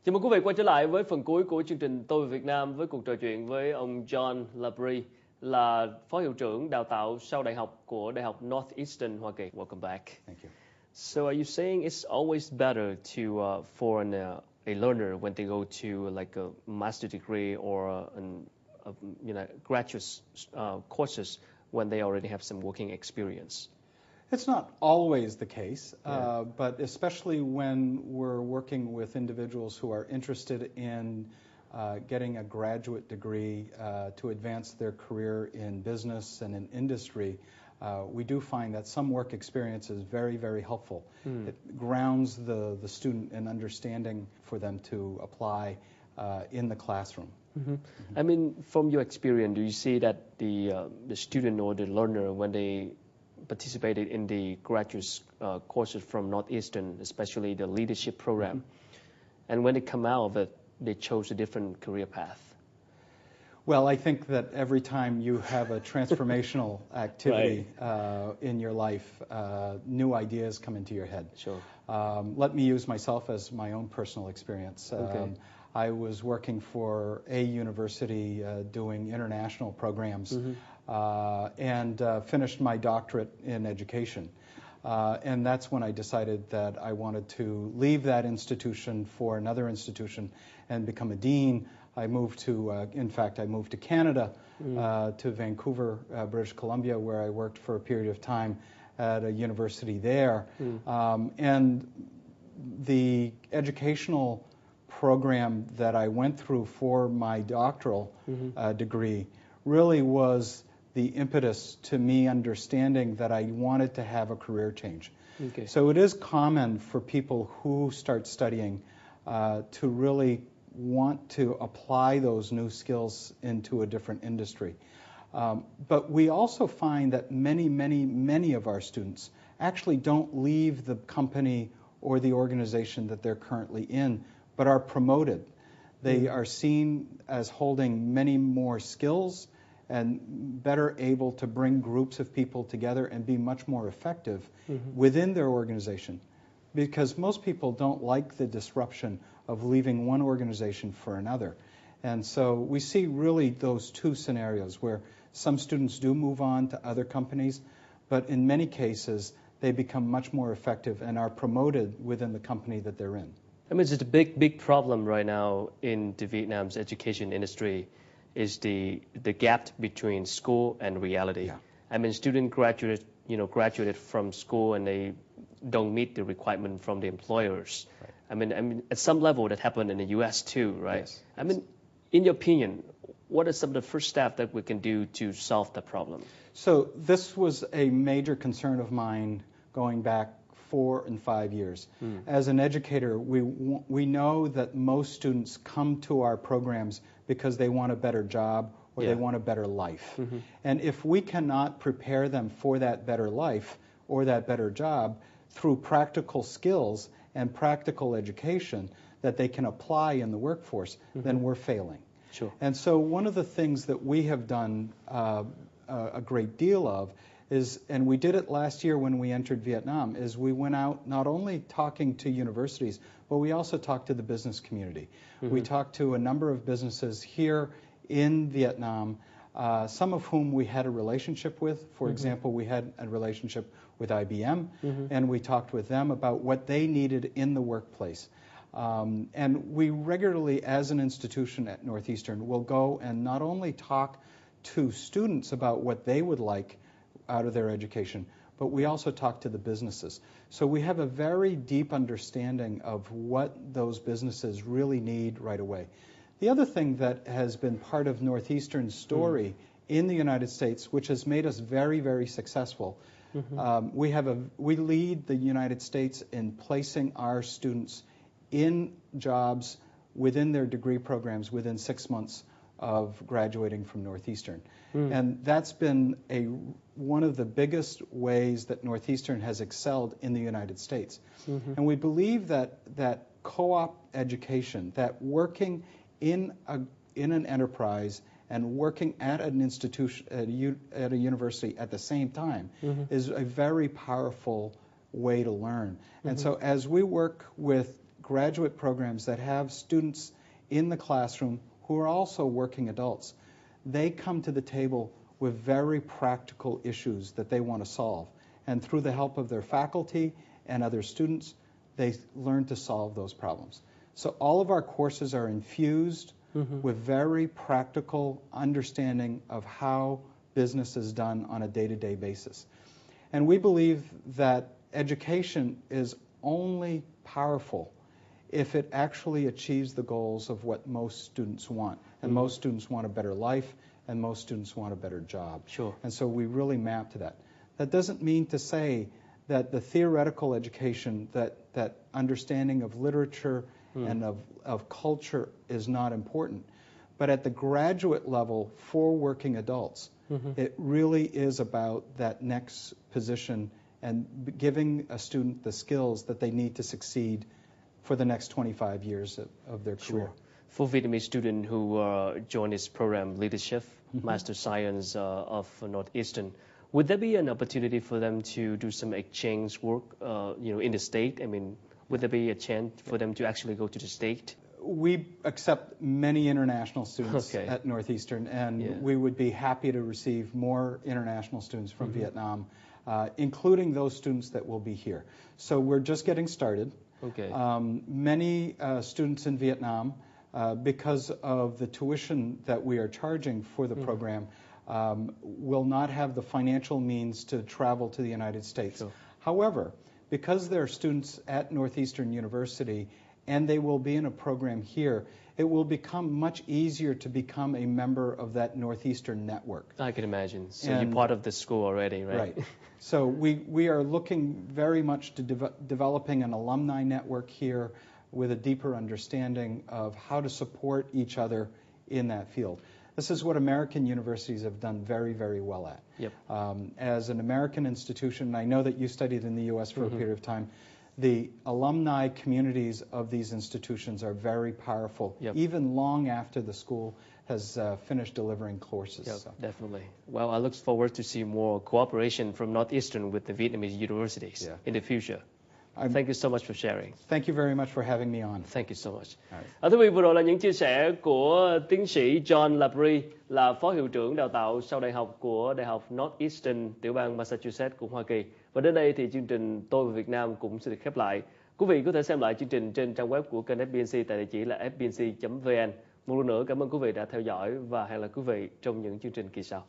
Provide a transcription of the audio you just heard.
Chào mừng quý vị quay trở lại với phần cuối của chương trình Tôi về Việt Nam với cuộc trò chuyện với ông John Labrie, là Phó Hiệu trưởng Đào tạo sau đại học của Đại học Northeastern, Hoa Kỳ. Welcome back. Thank you. So are you saying it's always better to for a learner when they go to like a master degree or graduate courses when they already have some working experience? It's not always the case, but especially when we're working with individuals who are interested in getting a graduate degree to advance their career in business and in industry, we do find that some work experience is very, very helpful. It grounds the student in understanding for them to apply in the classroom. I mean, from your experience, do you see that the student or the learner, when they participated in the graduate courses from Northeastern, especially the leadership program, and when they come out of it, they chose a different career path? Well, I think that every time you have a transformational activity in your life, new ideas come into your head. Sure. Let me use myself as my own personal experience. Okay. I was working for a university doing international programs and finished my doctorate in education. And that's when I decided that I wanted to leave that institution for another institution and become a dean. I moved to, in fact, I moved to Canada, to Vancouver, British Columbia, where I worked for a period of time at a university there. And the educational program that I went through for my doctoral degree really was the impetus to me understanding that I wanted to have a career change. Okay. So it is common for people who start studying to really want to apply those new skills into a different industry. But we also find that many of our students actually don't leave the company or the organization that they're currently in, but are promoted. They are seen as holding many more skills and better able to bring groups of people together and be much more effective within their organization. Because most people don't like the disruption of leaving one organization for another. And so we see really those two scenarios where some students do move on to other companies, but in many cases they become much more effective and are promoted within the company that they're in. I mean, it's a big problem right now in the Vietnam's education industry is the gap between school and reality. Yeah. I mean, students graduated from school and they don't meet the requirement from the employers. Right. I mean, at some level that happened in the U.S. too, right? Yes. I mean, in your opinion, what are some of the first steps that we can do to solve the problem? So this was a major concern of mine going back 4 and 5 years. As an educator, we know that most students come to our programs because they want a better job or they want a better life. And if we cannot prepare them for that better life or that better job through practical skills and practical education that they can apply in the workforce, then we're failing. Sure. And so one of the things that we have done a great deal of is, and we did it last year when we entered Vietnam, is we went out not only talking to universities, but we also talked to the business community. We talked to a number of businesses here in Vietnam, some of whom we had a relationship with. For example, we had a relationship with IBM, and we talked with them about what they needed in the workplace. And we regularly, as an institution at Northeastern, will go and not only talk to students about what they would like out of their education, but we also talk to the businesses. So we have a very deep understanding of what those businesses really need right away. The other thing that has been part of Northeastern's story in the United States, which has made us very, very successful, we lead the United States in placing our students in jobs within their degree programs within 6 months of graduating from Northeastern. And that's been one of the biggest ways that Northeastern has excelled in the United States. And we believe that co-op education, that working in an enterprise and working at an institution, at a university at the same time, is a very powerful way to learn. And so as we work with graduate programs that have students in the classroom who are also working adults. They come to the table with very practical issues that they want to solve. And through the help of their faculty and other students, they learn to solve those problems. So all of our courses are infused with very practical understanding of how business is done on a day-to-day basis. And we believe that education is only powerful if it actually achieves the goals of what most students want. And most students want a better life, and most students want a better job. Sure. And so we really map to that. That doesn't mean to say that the theoretical education, that understanding of literature and of culture is not important. But at the graduate level for working adults, it really is about that next position and giving a student the skills that they need to succeed for the next 25 years of their career. Sure. For Vietnamese students who join this program, Leadership, Master Science of Northeastern, would there be an opportunity for them to do some exchange work, in the state? I mean, would there be a chance for them to actually go to the state? We accept many international students Okay. at Northeastern, and we would be happy to receive more international students from Vietnam, including those students that will be here. So we're just getting started. Okay. Many students in Vietnam, because of the tuition that we are charging for the program, will not have the financial means to travel to the United States. Sure. However, because they're students at Northeastern University and they will be in a program here, it will become much easier to become a member of that Northeastern network. I can imagine. So And- you're part of the school already, right? Right. So we are looking very much to developing an alumni network here with a deeper understanding of how to support each other in that field. This is what American universities have done very, very well at. Yep. As an American institution, I know that you studied in the U.S. for a period of time, the alumni communities of these institutions are very powerful, Yep. even long after the school has finished delivering courses. Yeah, So. definitely. Well, I look forward to see more cooperation from Northeastern with the Vietnamese universities in the future. Thank you so much for sharing. Thank you very much for having me on. Thank you so much. Alright. Thưa quý vị, vừa rồi là những chia sẻ của tiến sĩ John Labrie, là Phó Hiệu trưởng Đào tạo sau đại học của Đại học Northeastern, tiểu bang Massachusetts của Hoa Kỳ. Và đến đây thì chương trình Tôi và Việt Nam cũng sẽ được khép lại. Quý vị có thể xem lại chương trình trên trang web của kênh FBNC tại địa chỉ là fbnc.vn. Một lần nữa cảm ơn quý vị đã theo dõi và hẹn gặp lại quý vị trong những chương trình kỳ sau.